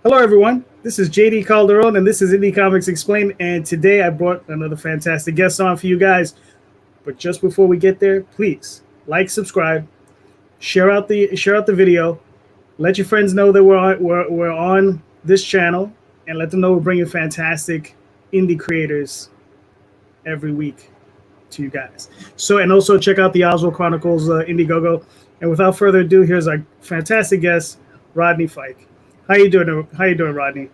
Hello, everyone. This is JD Calderon, and this is Indie Comics Explained. And today I brought another fantastic guest on for you guys. But just before we get there, please like, subscribe, share out the video, let your friends know that we're on this channel, and let them know we're bringing fantastic indie creators every week to you guys. So, and also check out the Oswald Chronicles Indiegogo. And without further ado, here's our fantastic guest, Rodney Fyke. How you doing? How you doing, Rodney?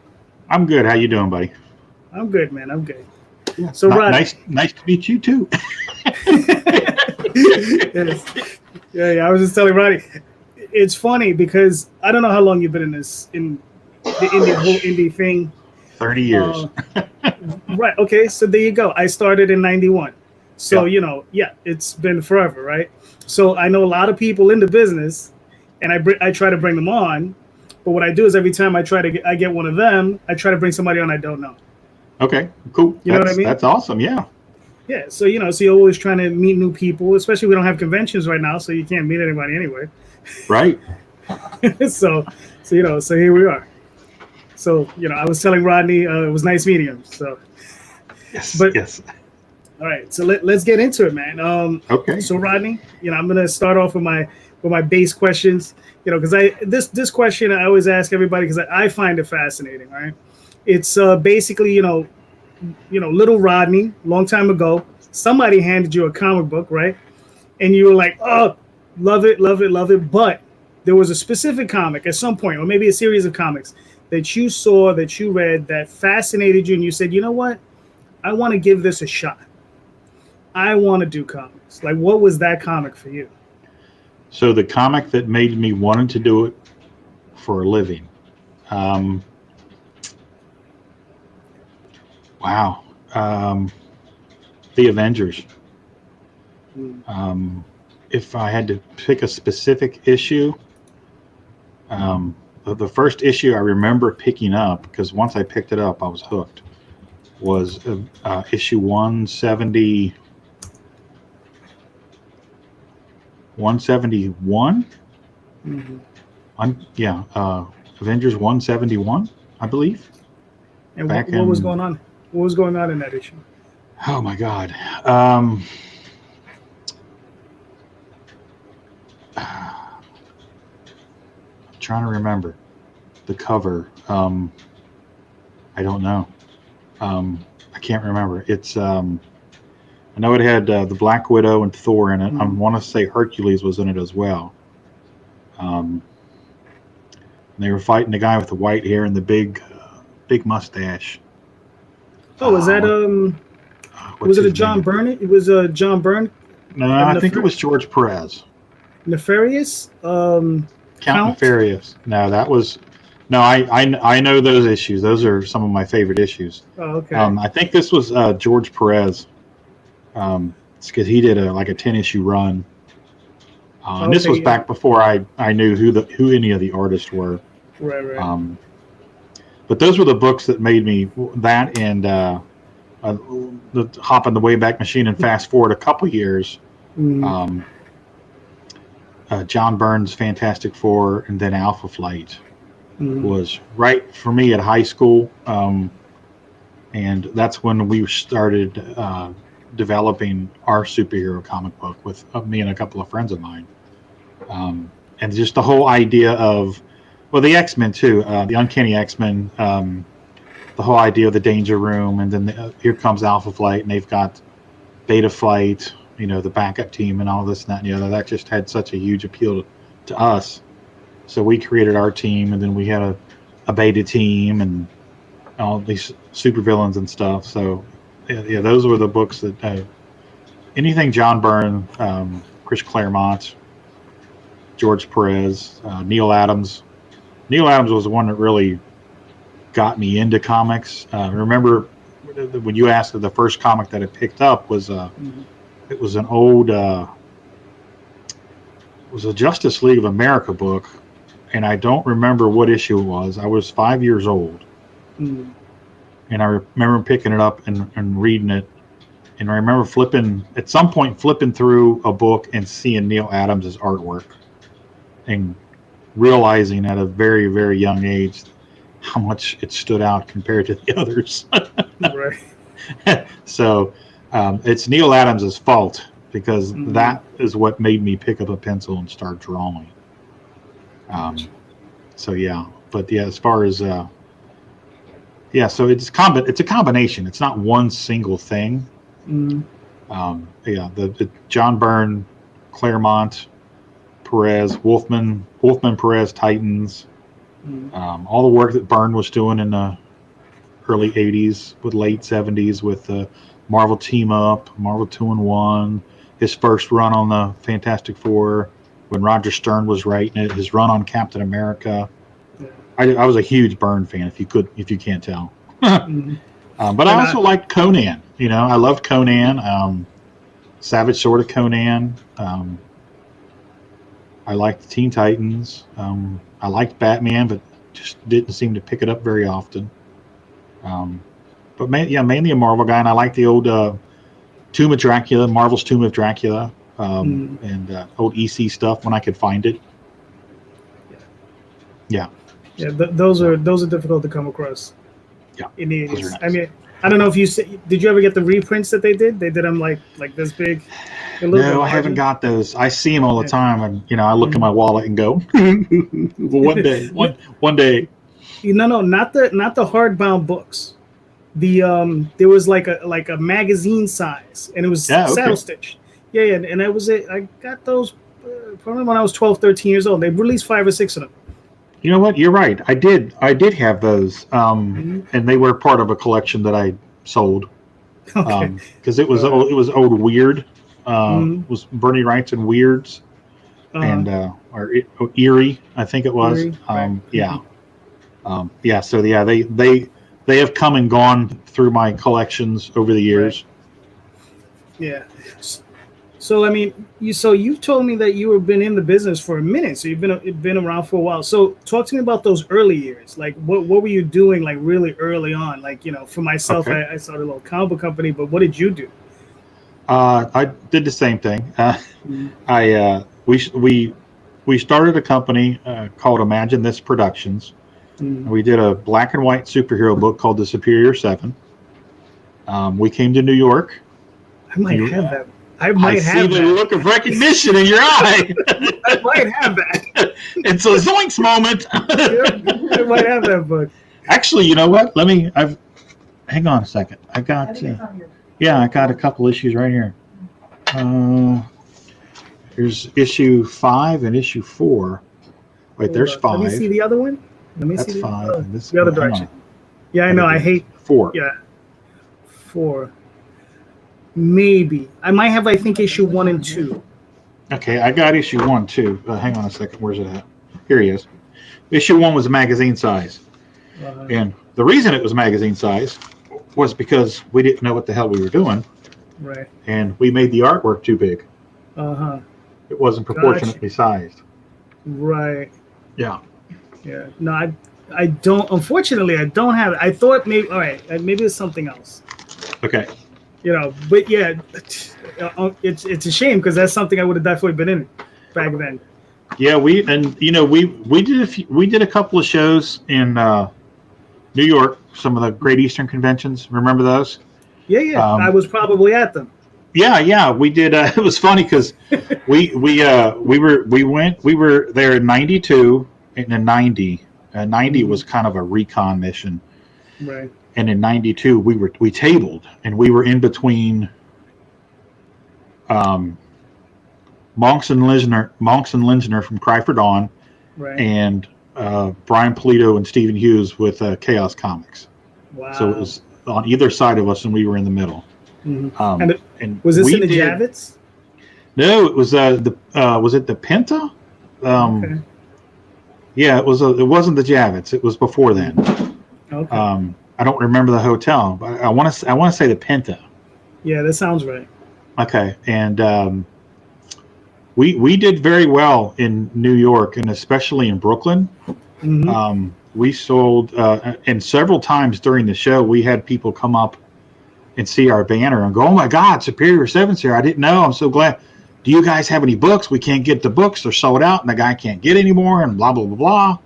I'm good. How you doing, buddy? I'm good, man. I'm good. Yeah. So, Rodney, nice to meet you too. Yes. Yeah. I was just telling Rodney, it's funny because I don't know how long you've been in the whole indie thing. 30 years. Right. Okay. So there you go. I started in '91. So Yeah. it's been forever, right? So I know a lot of people in the business, and I try to bring them on. But what I do is every time I get one of them, I try to bring somebody on I don't know. Okay, cool. You know what I mean? That's awesome. Yeah. Yeah. So so you're always trying to meet new people, especially we don't have conventions right now, so you can't meet anybody anyway. Right. so here we are. So I was telling Rodney it was nice meeting him. So Yes. All right. So let's get into it, man. Okay. So Rodney, I'm gonna start off with my base questions. Because this question I always ask everybody because I find it fascinating. Right? It's basically little Rodney, long time ago, somebody handed you a comic book, right? And you were like, oh, love it, love it, love it. But there was a specific comic at some point, or maybe a series of comics that you saw, that you read, that fascinated you, and you said, you know what? I want to give this a shot. I want to do comics. Like, what was that comic for you? So the comic that made me wanted to do it for a living. Wow. The Avengers. If I had to pick a specific issue, the first issue I remember picking up, because once I picked it up, I was hooked, was issue 170. 171. Avengers 171, I believe. And what was going on? What was going on in that issue? Oh my God. I'm trying to remember the cover. I don't know. I can't remember. It's I know it had the Black Widow and Thor in it. I want to say Hercules was in it as well. They were fighting the guy with the white hair and the big mustache. Oh, was that was it a John Byrne? It was a John Byrne. No, I think it was George Perez. Nefarious. Count Nefarious. No, that was. No, I know those issues. Those are some of my favorite issues. Oh, okay. I think this was George Perez. It's because he did a 10-issue run. And this was back before I knew who any of the artists were. Right. But those were the books that made me that, and the hop in the Wayback Machine and fast forward a couple years. John Byrne's Fantastic Four and then Alpha Flight was right for me at high school, and that's when we started developing our superhero comic book with me and a couple of friends of mine, and just the whole idea of, well, the X-Men too, the Uncanny X-Men, the whole idea of the Danger Room, and then here comes Alpha Flight, and they've got Beta Flight, the backup team, and all this and that and the other. That just had such a huge appeal to us, so we created our team, and then we had a Beta team and all these supervillains and stuff. So yeah, those were the books that anything John Byrne, Chris Claremont, George Perez, Neil Adams. Neil Adams was the one that really got me into comics. Remember when you asked, the first comic that I picked up was it was an old it was a Justice League of America book, and I don't remember what issue it was. I was 5 years old. And I remember picking it up and reading it. And I remember at some point flipping through a book and seeing Neil Adams' artwork and realizing at a very, very young age how much it stood out compared to the others. Right. So it's Neil Adams' fault, because that is what made me pick up a pencil and start drawing. So yeah, but yeah, as far as so it's a combination. It's not one single thing. The John Byrne, Claremont, Perez, Wolfman Perez Titans, all the work that Byrne was doing in the early 80s with late 70s with Marvel Team Up, Marvel 2-in-1, his first run on the Fantastic Four when Roger Stern was writing it, his run on Captain America. I was a huge Byrne fan, if you can't tell. But I also liked Conan. I loved Conan, Savage Sword of Conan. I liked the Teen Titans. I liked Batman, but just didn't seem to pick it up very often. But mainly a Marvel guy, and I like the old Tomb of Dracula, Marvel's Tomb of Dracula, and old EC stuff when I could find it. Yeah. Yeah, those are difficult to come across. Yeah, in the 80s. Nice. I mean, I don't know if did you ever get the reprints that they did? They did them like this big. No, I haven't got those. I see them all the time, and I look in my wallet and go, one day. No, not the hardbound books. There was like a magazine size, and it was saddle stitched. Yeah, and I got those probably when I was 12, 13 years old. They released 5 or 6 of them. You know what? You're right. I did have those, and they were part of a collection that I sold. Okay. Because it was old Weird. It was Bernie Wrightson Weirds, and or Eerie, I think it was. Eerie, right. Yeah. So yeah, they have come and gone through my collections over the years. Right. Yeah. So I mean, you told me that you have been in the business for a minute, so you've been around for a while. So talk to me about those early years. Like, what were you doing like really early on? Like, for myself, okay. I started a little comic book company, but what did you do? I did the same thing. We started a company called Imagine This Productions. We did a black and white superhero book called The Superior Seven. We came to New York. I might have that. I see the look of recognition in your eye. I might have that. It's a zoinks moment. I might have that book. Actually, you know what? Hang on a second. I got a couple issues right here. There's issue 5 and issue 4. Wait, there's 5. Let me see the other one. That's 5. And this the other direction. Yeah, I know. I hate 4. Yeah, 4. Maybe I might have. I think issue 1 and 2. Okay, I got issue 1 too. Hang on a second. Where's it at? Here he is. Issue 1 was magazine size, and the reason it was magazine size was because we didn't know what the hell we were doing. Right. And we made the artwork too big. It wasn't proportionately sized. Right. Yeah. Yeah. No, I don't. Unfortunately, I don't have it. I thought maybe. All right. Maybe it's something else. Okay. But yeah, it's a shame because that's something I would have definitely been in back then. Yeah, we did a couple of shows in New York, some of the Great Eastern conventions. Remember those? Yeah. I was probably at them. Yeah, we did. It was funny because we were there in '92 and in '90. '90 was kind of a recon mission. Right. And in '92, we tabled, and we were in between Monks and Linsner from Cry for Dawn, right. and Brian Polito and Stephen Hughes with Chaos Comics. Wow! So it was on either side of us, and we were in the middle. And was this in the Javits? No, it was was it the Penta? Okay. Yeah, it was. It wasn't the Javits. It was before then. Okay. I don't remember the hotel, but I want to say the Penta. Yeah, that sounds right. Okay, and we did very well in New York, and especially in Brooklyn. We sold, and several times during the show, we had people come up and see our banner and go, "Oh my God, Superior 7's here! I didn't know. I'm so glad. Do you guys have any books? We can't get the books; they're sold out, and the guy can't get any more." And blah blah blah blah.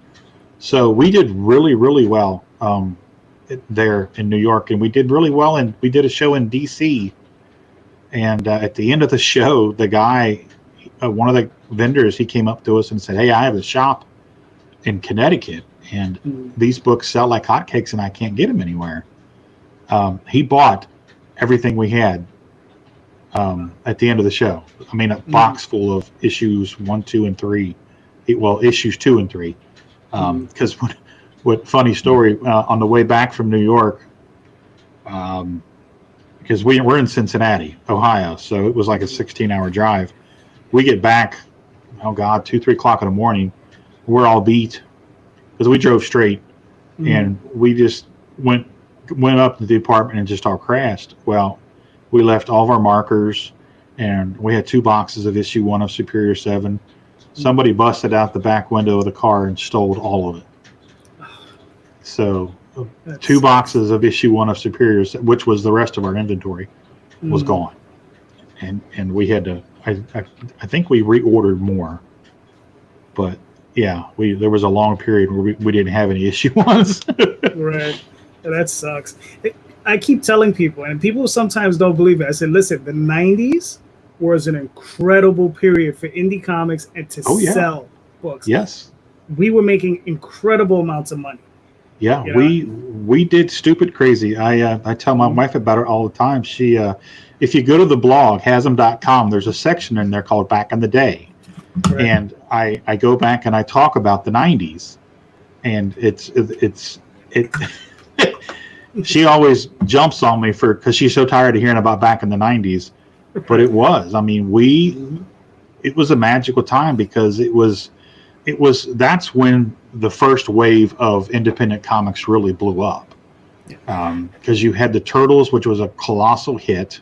So we did really, really well there in New York, and we did really well. And we did a show in DC. And at the end of the show, the guy, one of the vendors, he came up to us and said, "Hey, I have a shop in Connecticut, and these books sell like hotcakes, and I can't get them anywhere." He bought everything we had at the end of the show. I mean, a box full of issues 1, 2, and 3. Issues 2 and 3. Because what funny story, on the way back from New York, because we're in Cincinnati, Ohio, so it was like a 16-hour drive. We get back, 2, 3 o'clock in the morning. We're all beat because we drove straight, and we just went up to the apartment and just all crashed. Well, we left all of our markers, and we had 2 boxes of issue 1 of Superior 7. Somebody busted out the back window of the car and stole all of it. So 2 boxes of issue 1 of Superior, which was the rest of our inventory, was gone. And we had to, I think we reordered more. But yeah, there was a long period where we didn't have any issue 1s. Right. That sucks. I keep telling people, and people sometimes don't believe it. I said, listen, the 90s was an incredible period for indie comics and to sell books. Yes. We were making incredible amounts of money. Yeah, we did stupid crazy. I tell my wife about it all the time. She, if you go to the blog, hasm.com, there's a section in there called Back in the Day. Right. And I go back and I talk about the 90s. And it's she always jumps on me because she's so tired of hearing about back in the 90s. But it was. I mean, it was a magical time because that's when the first wave of independent comics really blew up. Because you had the Turtles, which was a colossal hit,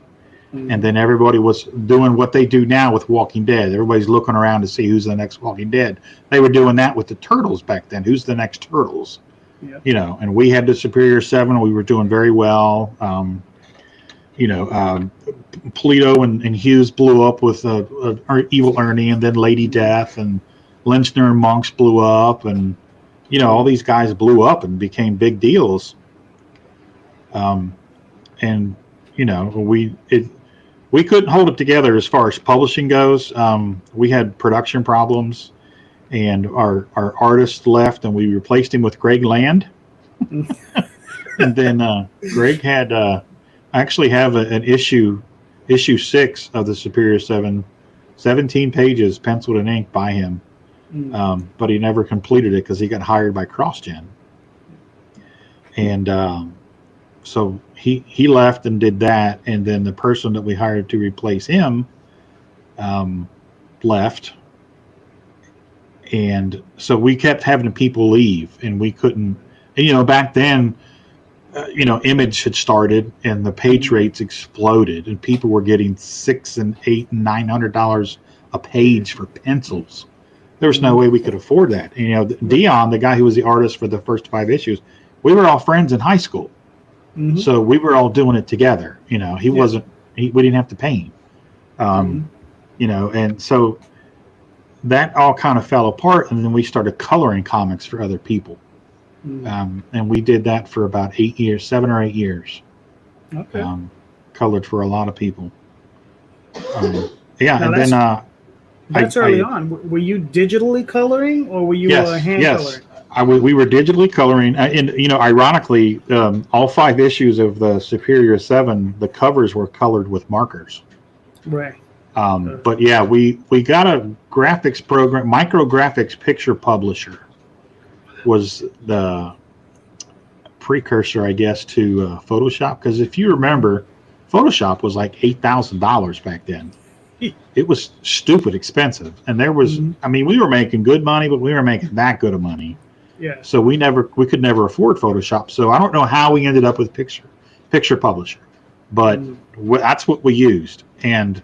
and then everybody was doing what they do now with Walking Dead. Everybody's looking around to see who's the next Walking Dead. They were doing that with the Turtles back then. Who's the next Turtles? Yep. And we had the Superior 7. We were doing very well. Polito and Hughes blew up with Evil Ernie, and then Lady Death, and Lynchner and Monks blew up, and all these guys blew up and became big deals. We couldn't hold it together as far as publishing goes. We had production problems, and our artist left, and we replaced him with Greg Land. And then Greg had I actually have an issue 6 of the Superior 7, 17 pages penciled in ink by him. But he never completed it because he got hired by CrossGen. And so he left and did that, and then the person that we hired to replace him left. And so we kept having people leave, and we couldn't, back then, Image had started, and the page rates exploded, and people were getting $600 and $800 and $900 a page for pencils. There was no way we could afford that. Dion, the guy who was the artist for the first 5 issues, we were all friends in high school, so we were all doing it together. He wasn't. We didn't have to pay him. And so that all kind of fell apart, and then we started coloring comics for other people. And we did that for about 7 or 8 years. Okay. Colored for a lot of people. That's early on. Were you digitally coloring, or were you hand coloring? We were digitally coloring. Ironically, all 5 issues of the Superior 7, the covers were colored with markers. Right. But yeah, we got a graphics program, Micrographics Picture Publisher was the precursor, I guess, to Photoshop. Because if you remember, Photoshop was like $8,000 back then. It was stupid expensive, and there was, we were making good money, but we were making that good of money. Yeah. So we could never afford Photoshop. So I don't know how we ended up with Picture Publisher, but that's what we used, and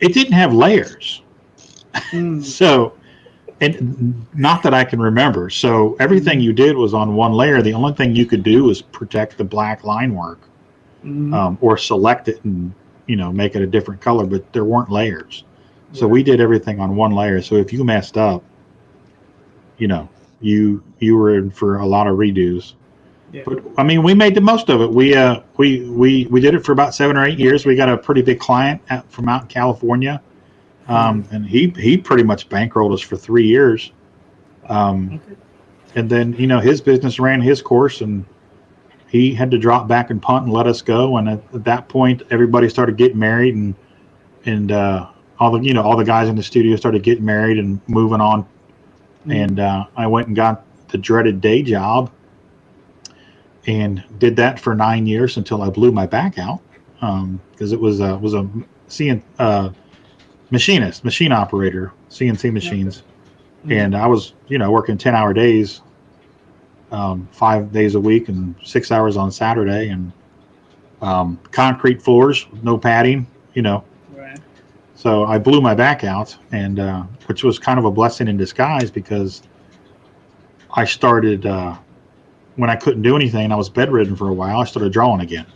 it didn't have layers. So, and not that I can remember. So everything you did was on one layer. The only thing you could do was protect the black line work, or select it and make it a different color, but there weren't layers. So we did everything on one layer. So if you messed up, you were in for a lot of redos. Yeah. But I mean, we made the most of it. We did it for about 7 or 8 years. We got a pretty big client from out in California, and he pretty much bankrolled us for 3 years. Okay. And then his business ran his course, and he had to drop back and punt and let us go. And at that point, everybody started getting married, and all the guys in the studio started getting married and moving on. And I went and got the dreaded day job, and did that for 9 years until I blew my back out, because it was a machine operator, CNC machines, and I was working 10-hour days, 5 days a week and 6 hours on Saturday, and concrete floors, no padding, Right. So I blew my back out, and which was kind of a blessing in disguise, because I started when I couldn't do anything, I was bedridden for a while. I started drawing again,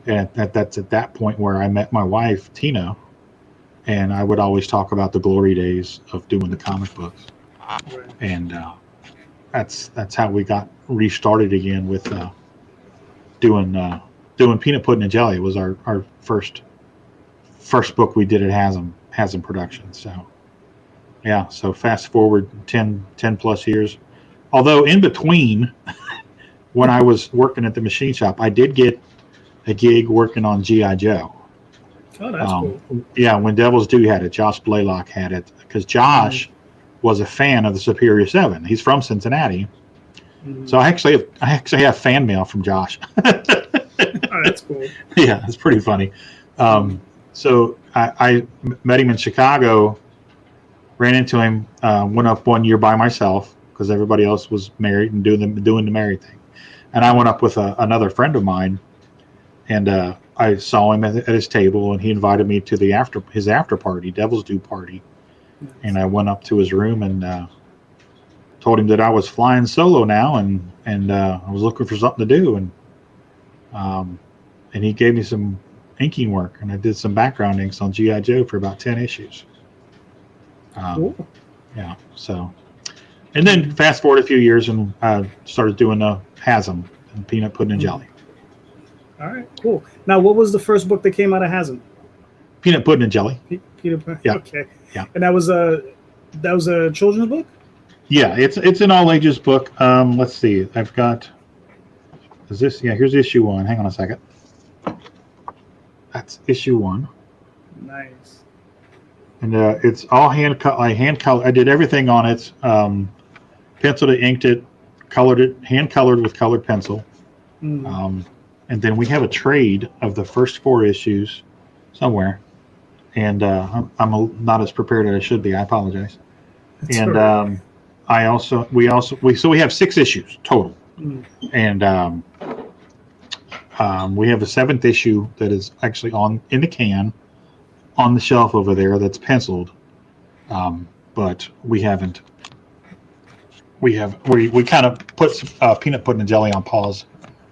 and that's at that point where I met my wife, Tina, and I would always talk about the glory days of doing the comic books, and that's how we got restarted again with doing Peanut Pudding and Jelly. It was our first book we did at Hasm Productions. So yeah, so fast forward 10 plus years. Although in between, when I was working at the machine shop, I did get a gig working on G.I. Joe. Oh, that's cool. Yeah, when Devil's Due had it, Josh Blaylock had it, because Josh was a fan of the Superior 7. He's from Cincinnati. So I actually have fan mail from Josh. Oh, that's cool. Yeah, it's pretty funny. So I met him in Chicago, ran into him, went up one year by myself because everybody else was married and doing the married thing. And I went up with another friend of mine, and I saw him at his table, and he invited me to his after party, Devil's Due party. Nice. And I went up to his room and told him that I was flying solo now, and I was looking for something to do, and he gave me some inking work, and I did some background inks on G.I. Joe for about 10 issues. Cool. Yeah, so, and then fast forward a few years, and started doing Hasm and Peanut Pudding and Jelly. All right, cool. Now, what was the first book that came out of Hasm? Peanut Pudding and Jelly. Peanut Pudding. Yeah. Okay. Yeah. And that was a children's book? Yeah, it's an all ages book. Let's see. I've got. Is this? Yeah. Here's issue 1. Hang on a second. That's issue 1. Nice. And it's all hand cut. I hand color. I did everything on it. Penciled it, inked it, colored it, hand colored with colored pencil. And then we have a trade of the first 4 issues somewhere. And I'm not as prepared as I should be. I apologize. That's and right. We have 6 issues total. And we have a 7th issue that is actually in the can on the shelf over there that's penciled, but we haven't. We kind of put Peanut Pudding and Jelly on pause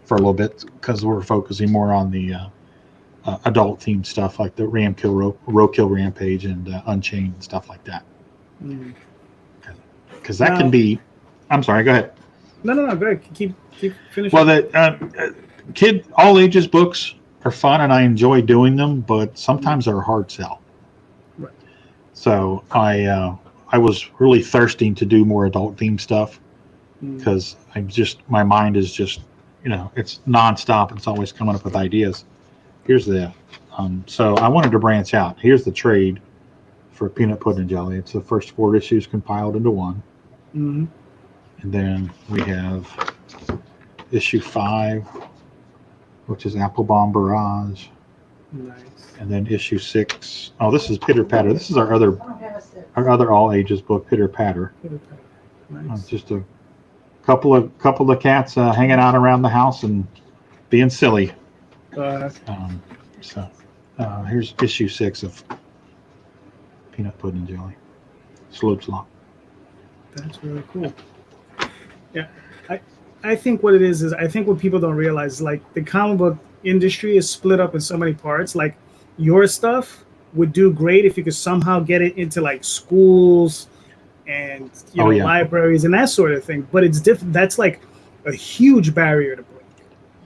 for a little bit because we're focusing more on the adult themed stuff like the Roadkill Rampage and Unchained and stuff like that. Because that can be. I'm sorry. Go ahead. No. Go ahead. Keep finishing. Well, the all ages books are fun, and I enjoy doing them, but sometimes they're a hard sell. Right. So I was really thirsting to do more adult themed stuff because my mind is just it's nonstop. It's always coming up with ideas. Here's so I wanted to branch out. Here's the trade for Peanut Pudding and Jelly. It's the first 4 issues compiled into one. And then we have issue 5, which is Applebaum Barrage. Nice. And then issue 6. Oh, this is Pitter Patter. This is our other all ages book, Pitter Patter. Nice. Just a couple of cats hanging out around the house and being silly. Here's issue 6 of Peanut Pudding and Jelly. Slope Slop. That's really cool. Yeah, I think what it is I think what people don't realize, like, the comic book industry is split up in so many parts. Like, your stuff would do great if you could somehow get it into like schools and libraries and that sort of thing. But it's different. That's like a huge barrier to break,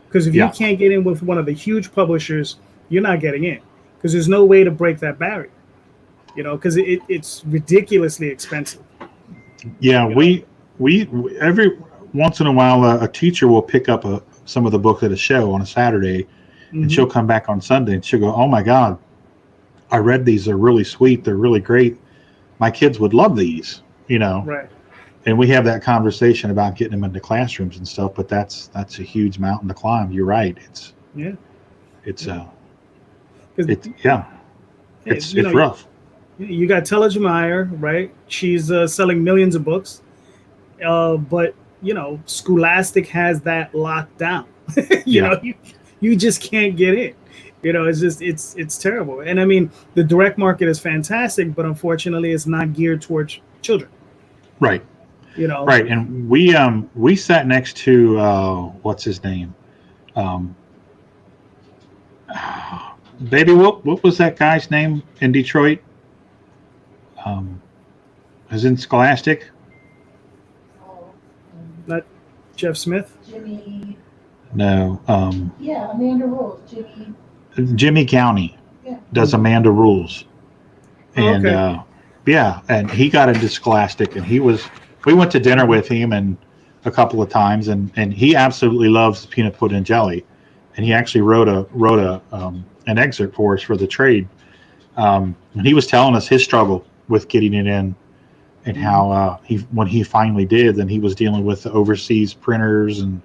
because if you can't get in with one of the huge publishers, you're not getting in, because there's no way to break that barrier. Because it's ridiculously expensive. Yeah, we every once in a while a teacher will pick up some of the books at a show on a Saturday, and she'll come back on Sunday and she'll go, "Oh my God, I read these. They're really sweet. They're really great. My kids would love these." Right. And we have that conversation about getting them into classrooms and stuff. But that's a huge mountain to climb. You're right. It's rough. You got Telege Meyer, right? She's selling millions of books, but Scholastic has that locked down. You just can't get in. It's terrible. And I mean, the direct market is fantastic, but unfortunately, it's not geared towards children. Right. Right. And we sat next to what's his name, baby. What was that guy's name in Detroit? Was in Scholastic. Not Jeff Smith. Jimmy. No. Amanda Rules. Jimmy County does Amanda Rules, and and he got into Scholastic, and we went to dinner with him and a couple of times, and he absolutely loves peanut pudding and jelly, and he actually wrote an excerpt for us for the trade, and he was telling us his struggle with getting it in, and how when he finally did, then he was dealing with the overseas printers and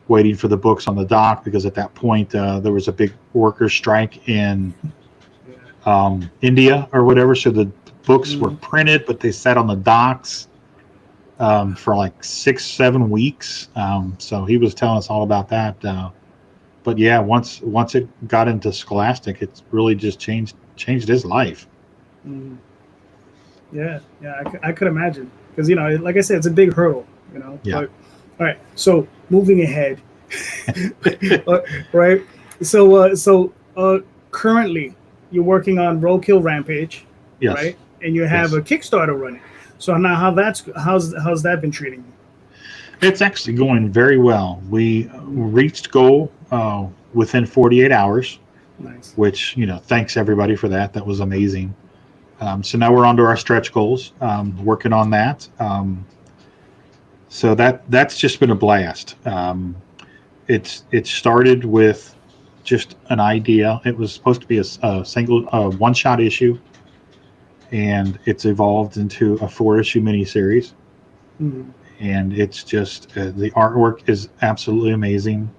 waiting for the books on the dock, because at that point there was a big workers' strike in India or whatever, so the books were printed but they sat on the docks for like 6-7 weeks, so he was telling us all about that, but yeah, once it got into Scholastic, it's really just changed his life. I could imagine, because like I said, it's a big hurdle. But, all right, so moving ahead. Right, so currently you're working on Roadkill Rampage. Yes. Right, and you have a Kickstarter running. So now how's that been treating you? It's actually going very well. We reached goal within 48 hours. Nice. Which, thanks everybody for that. That was amazing. So now we're on to our stretch goals, working on that. So that's just been a blast. It started with just an idea. It was supposed to be a single one-shot issue, and it's evolved into a 4-issue miniseries. And it's just the artwork is absolutely amazing.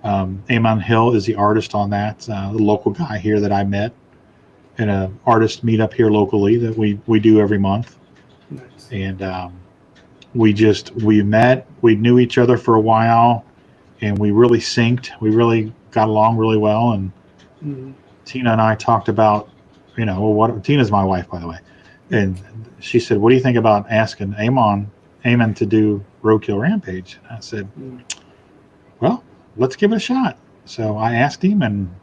Eamon Hill is the artist on that, the local guy here that I met in an artist meetup here locally that we do every month. Nice. And we met, we knew each other for a while, and we really synced. We really got along really well. And Tina and I talked about, Tina's my wife, by the way. And she said, "What do you think about asking Eamon to do Roadkill Rampage?" And I said, "Well, let's give it a shot." So I asked him, and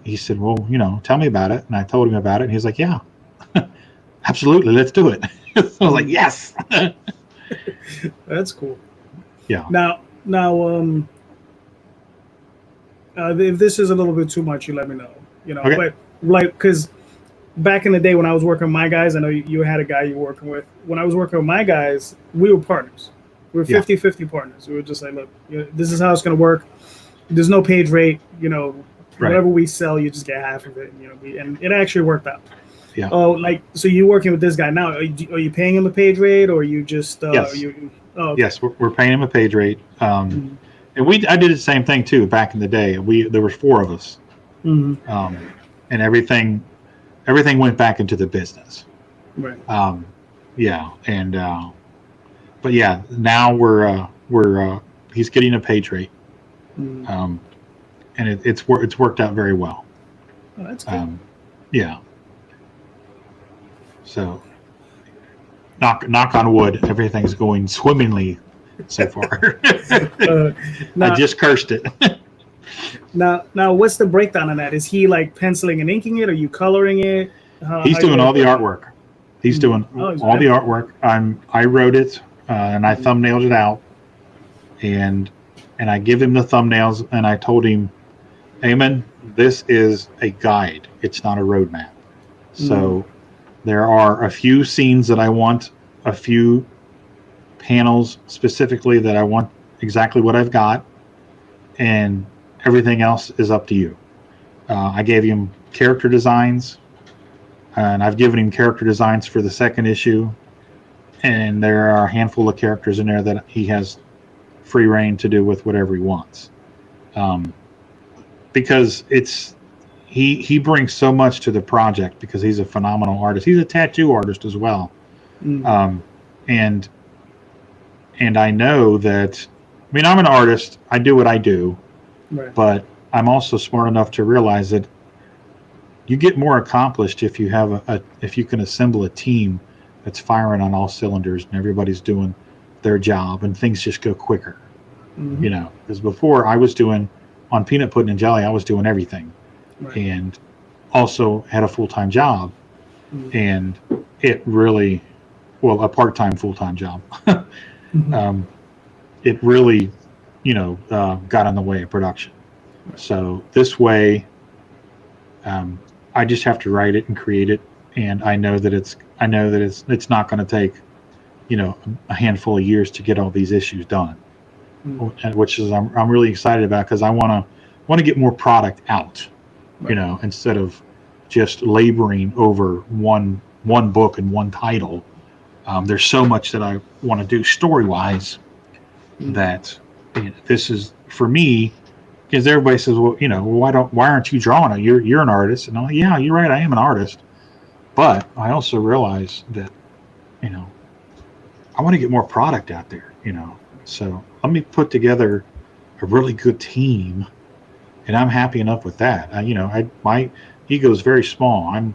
he said, "Well, tell me about it." And I told him about it, and he's like, "Yeah, absolutely, let's do it." So I was like, "Yes." That's cool. Yeah. Now, if this is a little bit too much, you let me know. Okay. But because back in the day when I was working with my guys, I know you had a guy you were working with. When I was working with my guys, we were partners. We were 50-50 partners. We were just like, look, this is how it's going to work. There's no page rate. Whatever we sell, you just get half of it. And it actually worked out. Yeah. Oh, so you're working with this guy now. Are you paying him a page rate, or are you just? Yes. Okay. Yes, we're paying him a page rate. And I did the same thing too back in the day. There were 4 of us, and everything went back into the business. Right. Yeah, and but yeah, now we're he's getting a page rate, and it's worked out very well. Oh, that's good. Yeah. So, knock on wood, everything's going swimmingly so far. I just cursed it. Now, what's the breakdown on that? Is he like penciling and inking it? Are you coloring it? He's doing all the artwork. He's doing all the artwork. I wrote it and I thumbnailed it out, and I give him the thumbnails, and I told him, Eamon, this is a guide. It's not a roadmap. So there are a few scenes that I want, a few panels specifically that I want exactly what I've got, and everything else is up to you. I gave him character designs, and I've given him character designs for the second issue, and there are a handful of characters in there that he has free reign to do with whatever he wants. Because he brings so much to the project because he's a phenomenal artist. He's a tattoo artist as well. And I know that, I mean, I'm an artist. I do what I do, but I'm also smart enough to realize that you get more accomplished if you have if you can assemble a team that's firing on all cylinders and everybody's doing their job and things just go quicker. You know, because before I was doing on Peanut Pudding and Jelly, I was doing everything, and also had a full-time job, and it really, well, a part-time full-time job. It really, you know, got in the way of production. So this way, I just have to write it and create it, and I know that it's not going to take, you know, a handful of years to get all these issues done, which is I'm really excited about, because I want to get more product out, you know, instead of just laboring over one book and one title. There's so much that I want to do story-wise that, you know, this is for me, because everybody says, well, you know, why aren't you drawing it? You're an artist. And I'm like, yeah, you're right, I am an artist. But I also realize that, you know, I want to get more product out there, you know. So let me put together a really good team, and I'm happy enough with that. You know, my ego is very small. I'm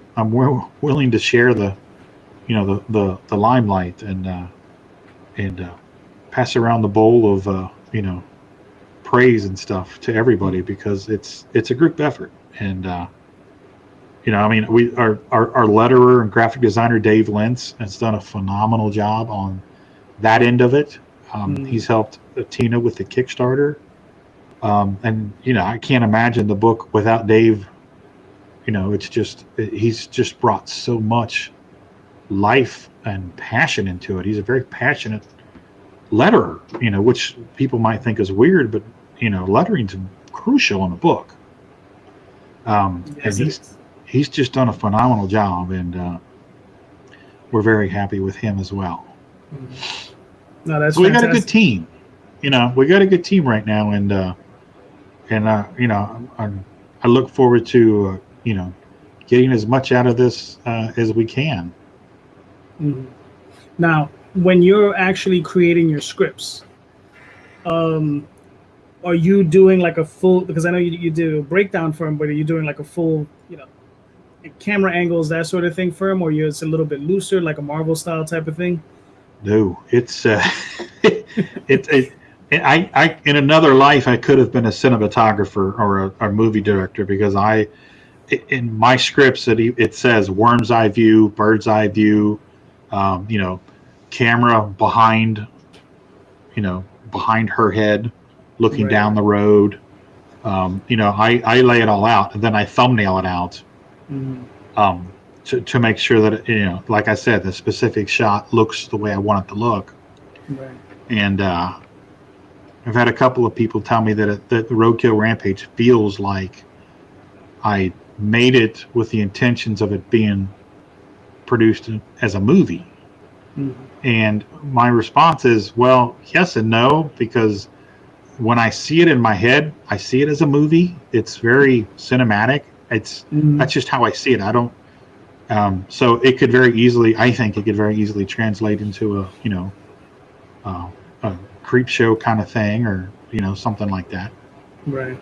willing to share the, you know, the limelight and pass around the bowl of you know, praise and stuff to everybody, because it's a group effort. And you know, I mean, our letterer and graphic designer Dave Lentz has done a phenomenal job on that end of it. He's helped Tina with the Kickstarter, and you know, I can't imagine the book without Dave. You know, he's just brought so much life and passion into it. He's a very passionate letterer, you know, which people might think is weird, but you know, lettering's crucial in a book. Yes, and he's just done a phenomenal job, and we're very happy with him as well. No, that's so we got a fantastic. good team. You know, we got a good team right now, and you know, I look forward to you know, getting as much out of this as we can. Now, when you're actually creating your scripts, are you doing like a full, because I know you do a breakdown for them, but are you doing like a full, you know, camera angles, that sort of thing for them, or it's a little bit looser, like a Marvel style type of thing? No, it's I in another life I could have been a cinematographer or a movie director, because in my scripts it says worm's eye view, bird's eye view, you know, camera behind, you know, behind her head, looking down the road. You know, I lay it all out, and then I thumbnail it out to make sure that, you know, like I said, the specific shot looks the way I want it to look. And I've had a couple of people tell me that the Roadkill Rampage feels like I made it with the intentions of it being produced as a movie. And my response is, well, yes and no, because when I see it in my head, I see it as a movie. It's very cinematic. That's just how I see it. I don't. So it could very easily, I think, it could very easily translate into a, you know, a creep show kind of thing, or, you know, something like that. Right.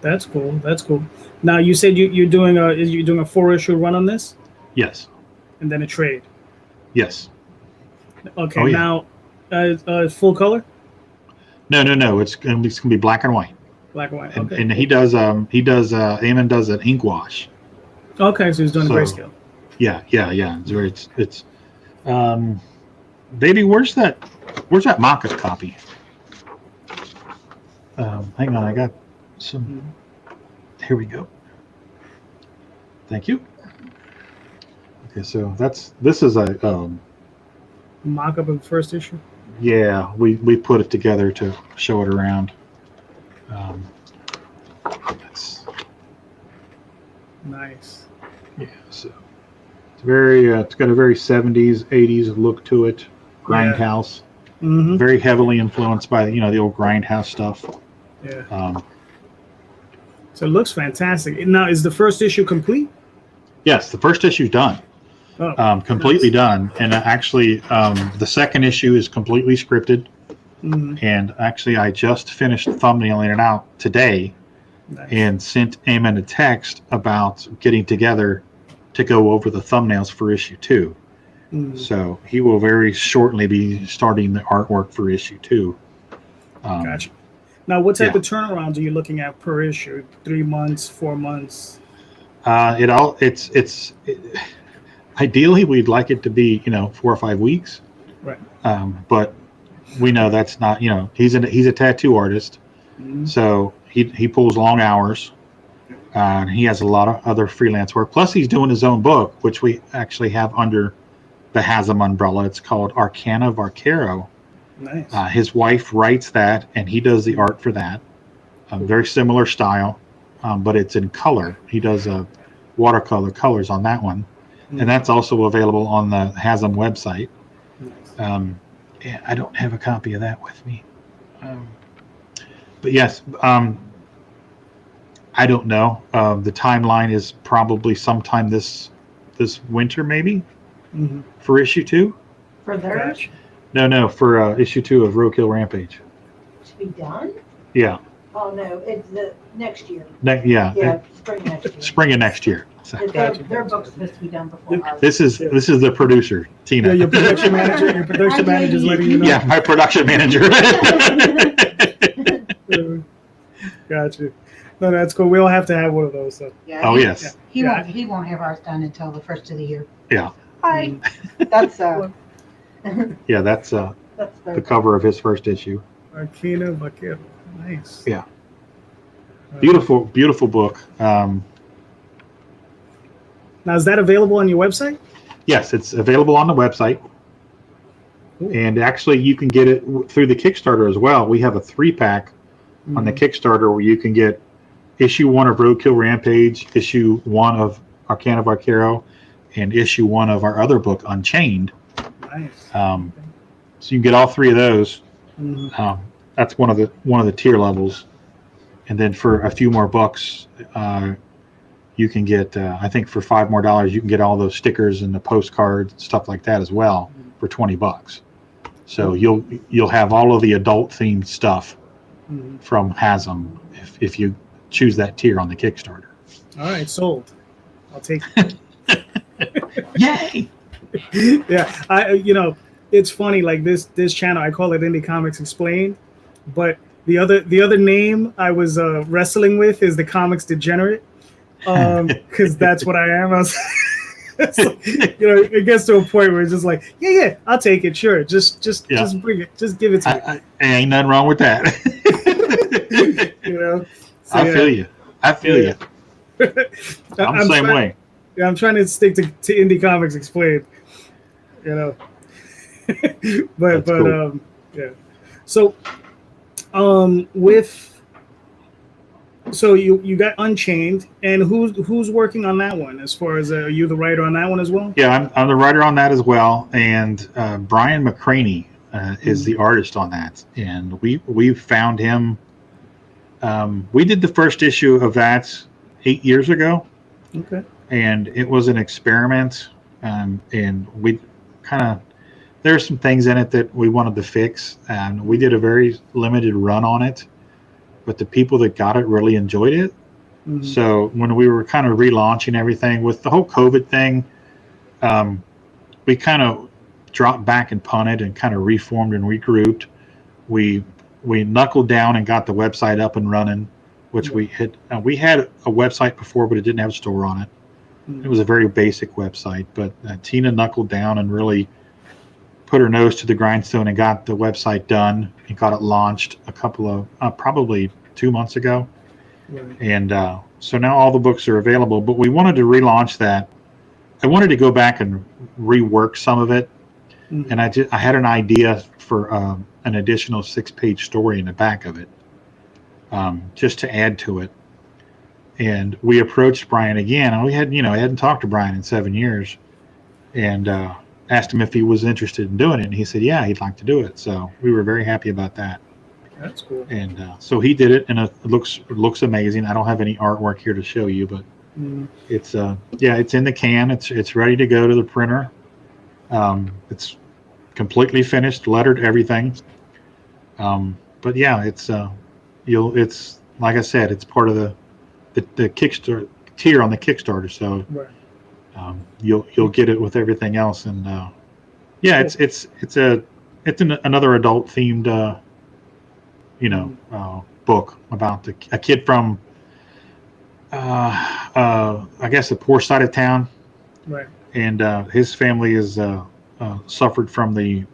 That's cool. That's cool. Now, you said you're doing a 4-issue run on this? Yes. And then a trade. Yes. Okay. Now, full color? No. It's gonna be black and white. Black and white. And, Okay. and he does Eamon does an ink wash. Okay, so he's doing a grayscale. Yeah. It's baby, where's that mock-up copy? Hang on, I got some. Here we go. Thank you. Okay, so this is a mock-up of the first issue. yeah, we put it together to show it around. That's Nice. yeah, so it's very it's got a very 70s 80s look to it. Grindhouse. Mm-hmm. Very heavily influenced by the old Grindhouse stuff. Yeah. So it looks fantastic. Now, is the first issue complete? Yes, the first issue's done. Oh, Completely nice. done. And actually, the second issue is completely scripted. Mm-hmm. And actually, I just finished thumbnailing it out today Nice. and sent Eamon a text about getting together to go over the thumbnails for issue 2. Mm-hmm. So he will very shortly be starting the artwork for issue 2. Gotcha. Now, what type yeah. of turnarounds are you looking at per issue? 3 months, 4 months? Ideally we'd like it to be 4 or 5 weeks. Right. But we know that's not, he's a tattoo artist. Mm-hmm. So he pulls long hours. And he has a lot of other freelance work. Plus he's doing his own book, which we actually have under the Hasm umbrella. It's called Arcana Varcaro. Nice. His wife writes that, and he does the art for that. Very similar style, but it's in color. He does watercolor colors on that one, and that's also available on the Hasm website. Nice. Yeah, I don't have a copy of that with me, but yes, I don't know. The timeline is probably sometime this winter, maybe, for issue 2. For theirs No, for issue 2 of Roadkill Rampage. to be done? Yeah. Oh, no, it's the next year. Yeah. Spring next year. Spring of next year. So Their book's supposed to be done before ours. this is the producer, Tina. Yeah, your production manager. Your production manager's letting you know. Yeah, my production manager. Gotcha. No, that's cool. We'll have to have one of those. So. Yeah, Oh yes. he won't have ours done until the first of the year. Yeah. Hi. That's Yeah, that's That's the cover of his first issue. Arcana Vaquero. Nice. Yeah. Beautiful book. Now, is that available on your website? Yes, it's available on the website. Cool. And actually, you can get it through the Kickstarter as well. We have a 3-pack on the Kickstarter where you can get issue 1 of Roadkill Rampage, issue 1 of Arcana Varcaro, and issue 1 of our other book, Unchained. Nice. So you can get all 3 of those. Mhm. That's one of the tier levels. And then for a few more bucks, you can get, I think for $5 more, you can get all those stickers and the postcards and stuff like that as well for $20. So you'll have all of the adult themed stuff from Hasm if you choose that tier on the Kickstarter. All right, sold. I'll take it. Yay! Yeah, it's funny. Like this channel, I call it Indie Comics Explained, but the other name I was wrestling with is the Comics Degenerate, because that's what I am. I was, it gets to a point where it's just like, yeah, I'll take it, sure, just bring it, just give it to me. Ain't nothing wrong with that. So, I feel you. I'm the same way. Yeah, I'm trying to stick to Indie Comics Explained, but cool. yeah. So, you got Unchained, and who's working on that one? As far as are you the writer on that one as well? Yeah, I'm the writer on that as well, and Brian McCraney is the artist on that, and we found him. We did the first issue of that 8 years ago. Okay. And it was an experiment, and we there's some things in it that we wanted to fix, and we did a very limited run on it, but the people that got it really enjoyed it. So when we were kind of relaunching everything with the whole COVID thing, we kind of dropped back and punted and kind of reformed and regrouped. We knuckled down and got the website up and running, which we had a website before, but it didn't have a store on it. It was a very basic website, but Tina knuckled down and really put her nose to the grindstone and got the website done and got it launched a couple of probably 2 months ago. Right. And so now all the books are available, but we wanted to relaunch that. I wanted to go back and rework some of it. Mhm. And I had an idea for an additional 6-page story in the back of it, just to add to it. And we approached Brian again, and I hadn't talked to Brian in 7 years, and asked him if he was interested in doing it. And he said, yeah, he'd like to do it. So we were very happy about that. That's cool. And so he did it, and it looks amazing. I don't have any artwork here to show you, but it's it's in the can. It's ready to go to the printer. It's completely finished, lettered, everything. But yeah, it's like I said, it's part of the Kickstarter tier on the Kickstarter. So Right. you'll get it with everything else, and it's another adult themed book about a kid from I guess the poor side of town. Right. And his family is suffered from the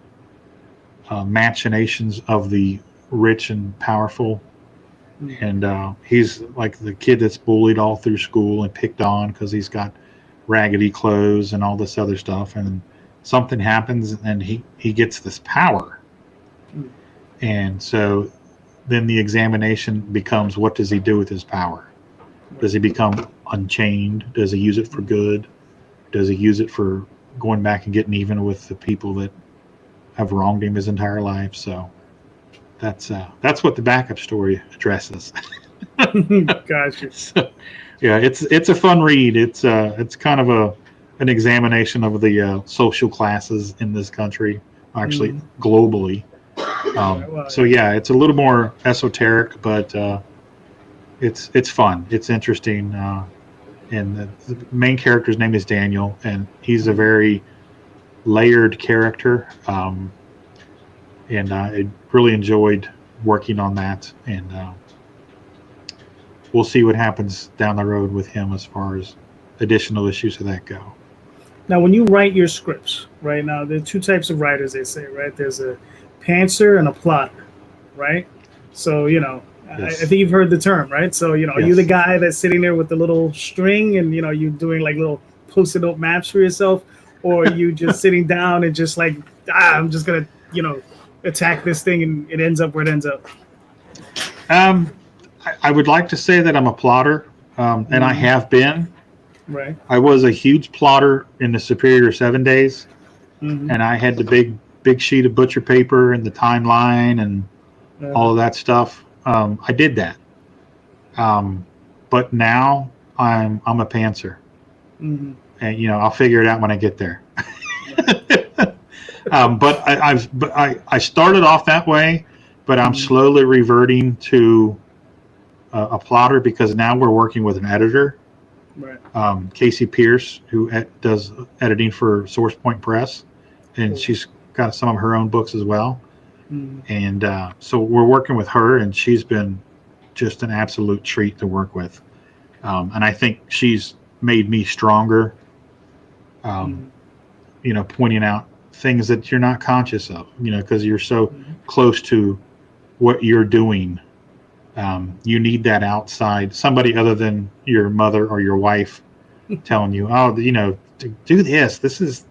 machinations of the rich and powerful. And he's like the kid that's bullied all through school and picked on because he's got raggedy clothes and all this other stuff. And something happens, and he gets this power. And so then the examination becomes, what does he do with his power? Does he become unchained? Does he use it for good? Does he use it for going back and getting even with the people that have wronged him his entire life? So that's what the backup story addresses. Gotcha. So, yeah, it's a fun read. It's kind of an examination of the social classes in this country, actually globally. So yeah, it's a little more esoteric, but it's fun. It's interesting. And the main character's name is Daniel, and he's a very layered character. And I really enjoyed working on that. And we'll see what happens down the road with him as far as additional issues of that go. Now, when you write your scripts, right now, there are two types of writers, they say, right? There's a pantser and a plotter, right? So, Yes. I think you've heard the term, right? So, are you Yes. the guy that's sitting there with the little string and, you're doing like little post-it note maps for yourself? Or are you just sitting down and just like, I'm just going to, attack this thing and it ends up where it ends up? I would like to say that I'm a plotter, and I have been. Right. I was a huge plotter in the Superior 7 days, and I had the big sheet of butcher paper and the timeline and all of that stuff. I did that, but now I'm a pantser, and I'll figure it out when I get there. But I started off that way, but I'm slowly reverting to a plotter because now we're working with an editor. Right. Casey Pierce, who does editing for Source Point Press, and she's got some of her own books as well. And so we're working with her, and she's been just an absolute treat to work with. And I think she's made me stronger, pointing out things that you're not conscious of, because you're so close to what you're doing. You need that outside, somebody other than your mother or your wife telling you, do this. This is